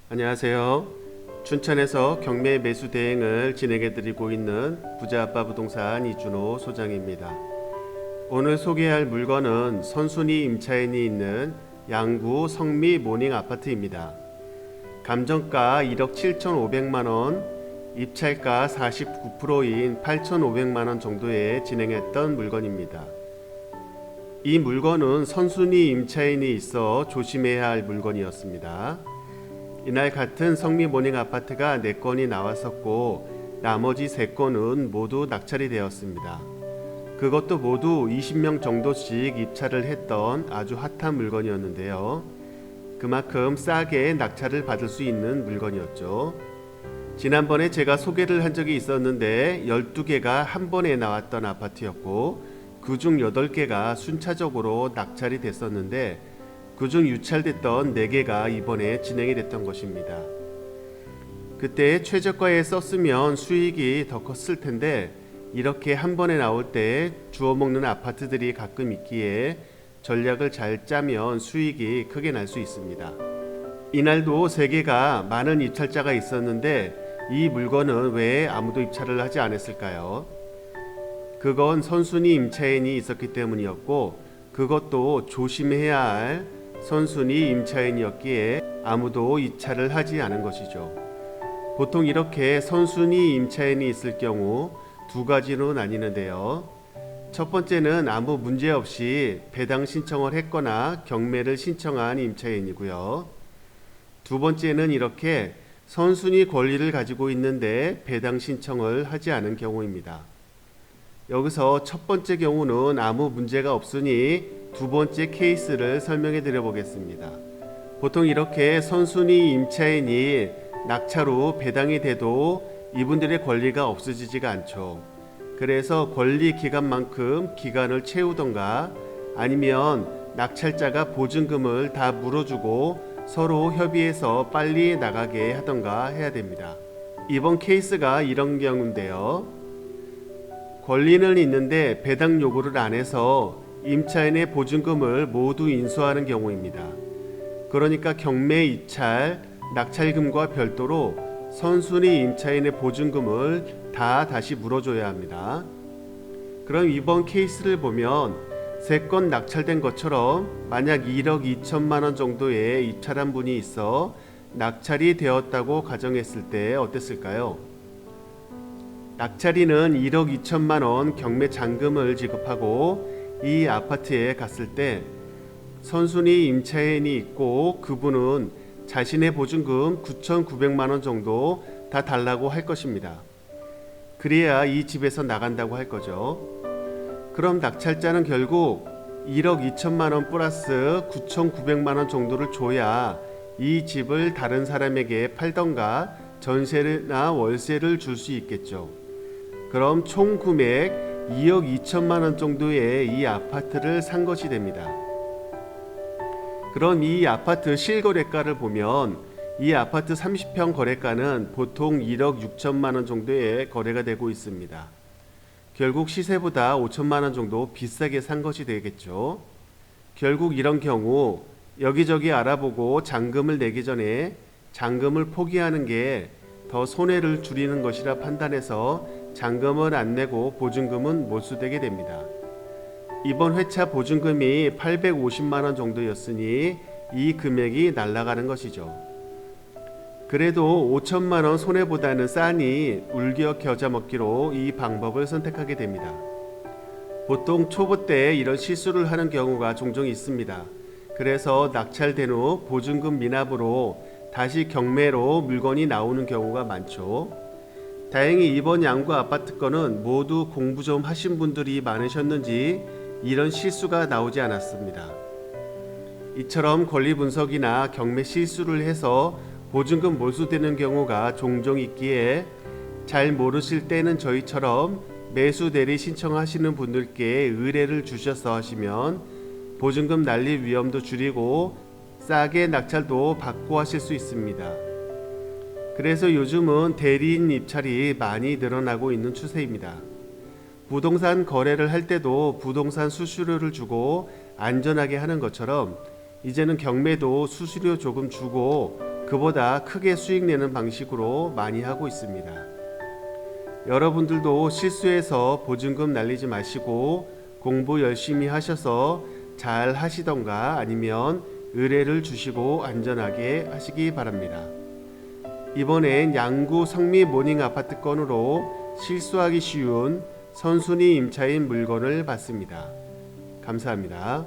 안녕하세요. 춘천에서 경매 매수 대행을 진행해드리고 있는 부자아빠 부동산 이준호 소장입니다. 오늘 소개할 물건은 선순위 임차인이 있는 양구 성미 모닝 아파트입니다. 감정가 1억 7,500만원, 입찰가 49%인 8,500만원 정도에 진행했던 물건입니다. 이 물건은 선순위 임차인이 있어 조심해야 할 물건이었습니다. 이날 같은 성미 모닝 아파트가 4건이 나왔었고 나머지 3건은 모두 낙찰이 되었습니다. 그것도 모두 20명 정도씩 입찰을 했던 아주 핫한 물건이었는데요. 그만큼 싸게 낙찰을 받을 수 있는 물건이었죠. 지난번에 제가 소개를 한 적이 있었는데 12개가 한 번에 나왔던 아파트였고 그중 8개가 순차적으로 낙찰이 됐었는데 그중 유찰됐던 4개가 이번에 진행이 됐던 것입니다. 그때 최저가에 썼으면 수익이 더 컸을 텐데 이렇게 한 번에 나올 때 주워먹는 아파트들이 가끔 있기에 전략을 잘 짜면 수익이 크게 날 수 있습니다. 이날도 3개가 많은 입찰자가 있었는데 이 물건은 왜 아무도 입찰을 하지 않았을까요? 그건 선순위 임차인이 있었기 때문이었고 그것도 조심해야 할 선순위 임차인이었기에 아무도 입찰을 하지 않은 것이죠. 보통 이렇게 선순위 임차인이 있을 경우 2가지로 나뉘는데요. 첫 번째는 아무 문제 없이 배당 신청을 했거나 경매를 신청한 임차인이고요. 두 번째는 이렇게 선순위 권리를 가지고 있는데 배당 신청을 하지 않은 경우입니다. 여기서 첫 번째 경우는 아무 문제가 없으니 두 번째 케이스를 설명해 드려 보겠습니다. 보통 이렇게 선순위 임차인이 낙찰 후 배당이 돼도 이분들의 권리가 없어지지가 않죠. 그래서 권리 기간만큼 기간을 채우던가 아니면 낙찰자가 보증금을 다 물어주고 서로 협의해서 빨리 나가게 하던가 해야 됩니다. 이번 케이스가 이런 경우인데요. 권리는 있는데 배당 요구를 안 해서 임차인의 보증금을 모두 인수하는 경우입니다. 그러니까 경매 입찰, 낙찰금과 별도로 선순위 임차인의 보증금을 다 다시 물어줘야 합니다. 그럼 이번 케이스를 보면 3건 낙찰된 것처럼 만약 1억 2천만 원 정도의 입찰한 분이 있어 낙찰이 되었다고 가정했을 때 어땠을까요? 낙찰인은 1억 2천만 원 경매 잔금을 지급하고 이 아파트에 갔을 때 선순위 임차인이 있고 그분은 자신의 보증금 9,900만 원 정도 다 달라고 할 것입니다. 그래야 이 집에서 나간다고 할 거죠. 그럼 낙찰자는 결국 1억 2천만 원 플러스 9,900만 원 정도를 줘야 이 집을 다른 사람에게 팔던가 전세나 월세를 줄 수 있겠죠. 그럼 총 금액 2억 2천만 원 정도의 이 아파트를 산 것이 됩니다. 그럼 이 아파트 실거래가를 보면 이 아파트 30평 거래가는 보통 1억 6천만 원 정도의 거래가 되고 있습니다. 결국 시세보다 5천만 원 정도 비싸게 산 것이 되겠죠. 결국 이런 경우 여기저기 알아보고 잔금을 내기 전에 잔금을 포기하는 게 더 손해를 줄이는 것이라 판단해서 잔금을 안 내고 보증금은 몰수되게 됩니다. 이번 회차 보증금이 850만 원 정도였으니 이 금액이 날아가는 것이죠. 그래도 5천만 원 손해보다는 싸니 울겨 겨자 먹기로 이 방법을 선택하게 됩니다. 보통 초보 때 이런 실수를 하는 경우가 종종 있습니다. 그래서 낙찰된 후 보증금 미납으로 다시 경매로 물건이 나오는 경우가 많죠. 다행히 이번 양구 아파트 건은 모두 공부 좀 하신 분들이 많으셨는지 이런 실수가 나오지 않았습니다. 이처럼 권리 분석이나 경매 실수를 해서 보증금 몰수되는 경우가 종종 있기에 잘 모르실 때는 저희처럼 매수 대리 신청하시는 분들께 의뢰를 주셔서 하시면 보증금 날릴 위험도 줄이고 싸게 낙찰도 받고 하실 수 있습니다. 그래서 요즘은 대리인 입찰이 많이 늘어나고 있는 추세입니다. 부동산 거래를 할 때도 부동산 수수료를 주고 안전하게 하는 것처럼 이제는 경매도 수수료 조금 주고 그보다 크게 수익 내는 방식으로 많이 하고 있습니다. 여러분들도 실수해서 보증금 날리지 마시고 공부 열심히 하셔서 잘 하시던가 아니면 의뢰를 주시고 안전하게 하시기 바랍니다. 이번엔 양구 성미 모닝 아파트 건으로 실수하기 쉬운 선순위 임차인 물건을 봤습니다. 감사합니다.